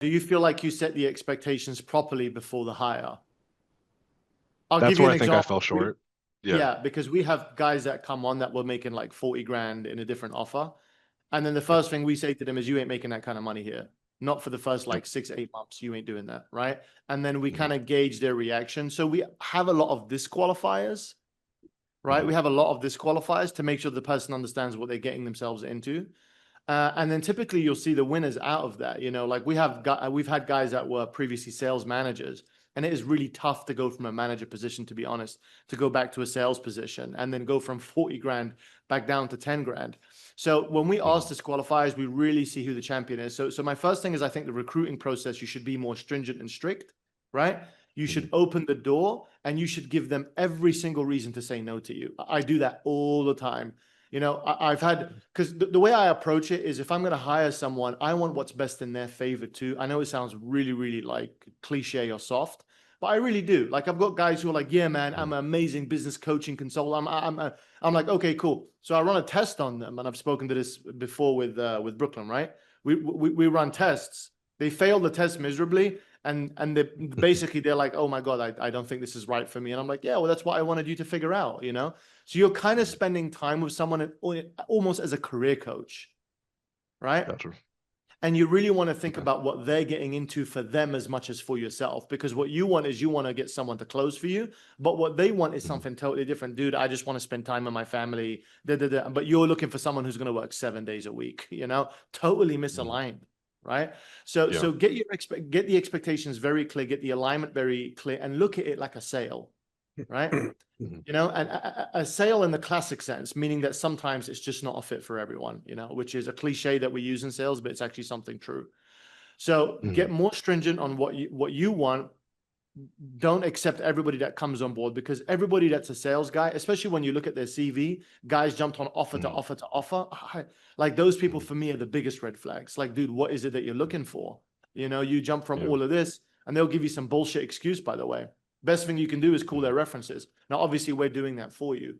do you feel like you set the expectations properly before the hire? I'll give That's you where an I think I example. fell short. Yeah. Yeah, because we have guys that come on that were making like 40 grand in a different offer. And then the first thing we say to them is, you ain't making that kind of money here. Not for the first Yep. like 6, 8 months. You ain't doing that. Right. And then we Mhm. kind of gauge their reaction. So we have a lot of disqualifiers, right? Mhm. We have a lot of disqualifiers to make sure the person understands what they're getting themselves into. And then typically you'll see the winners out of that. Like we've had guys that were previously sales managers, and it is really tough to go from a manager position, to be honest, to go back to a sales position and then go from 40 grand back down to 10 grand. So when we ask Mhm. disqualifiers, we really see who the champion is. So my first thing is, I think the recruiting process, you should be more stringent and strict, right? You should Mhm. open the door and you should give them every single reason to say no to you. I do that all the time. I've had, because the way I approach it is, if I'm going to hire someone, I want what's best in their favor too. I know it sounds really, really like cliche or soft, but I really do. Like, I've got guys who are like, yeah, man, I'm Mhm. an amazing business coaching consultant. I'm like, okay, cool. So I run a test on them, and I've spoken to this before with Brooklyn, right? We run tests. They fail the test miserably, and they're like, oh my god, I don't think this is right for me. And I'm like, yeah, well, that's what I wanted you to figure out. So you're kind of Mhm. spending time with someone almost as a career coach, right? Gotcha. And you really want to think Okay. about what they're getting into for them as much as for yourself. Because what you want is, you want to get someone to close for you. But what they want is Mhm. something totally different. Dude, I just want to spend time with my family. Da, da, da. But you're looking for someone who's going to work 7 days a week, totally Mhm. misaligned. Right. So Yeah. get the expectations very clear, get the alignment very clear, and look at it like a sale. Right. Mhm. And a sale in the classic sense, meaning that sometimes it's just not a fit for everyone, which is a cliche that we use in sales, but it's actually something true. So get Mhm. more stringent on what you want. Don't accept everybody that comes on board, because everybody that's a sales guy, especially when you look at their CV, guys jumped on offer to Mhm. offer to offer. Like, those people Mhm. for me are the biggest red flags. Like, dude, what is it that you're looking for? You jump from Yeah. all of this, and they'll give you some bullshit excuse, by the way. Best thing you can do is call Mhm. their references. Now, obviously, we're doing that for you.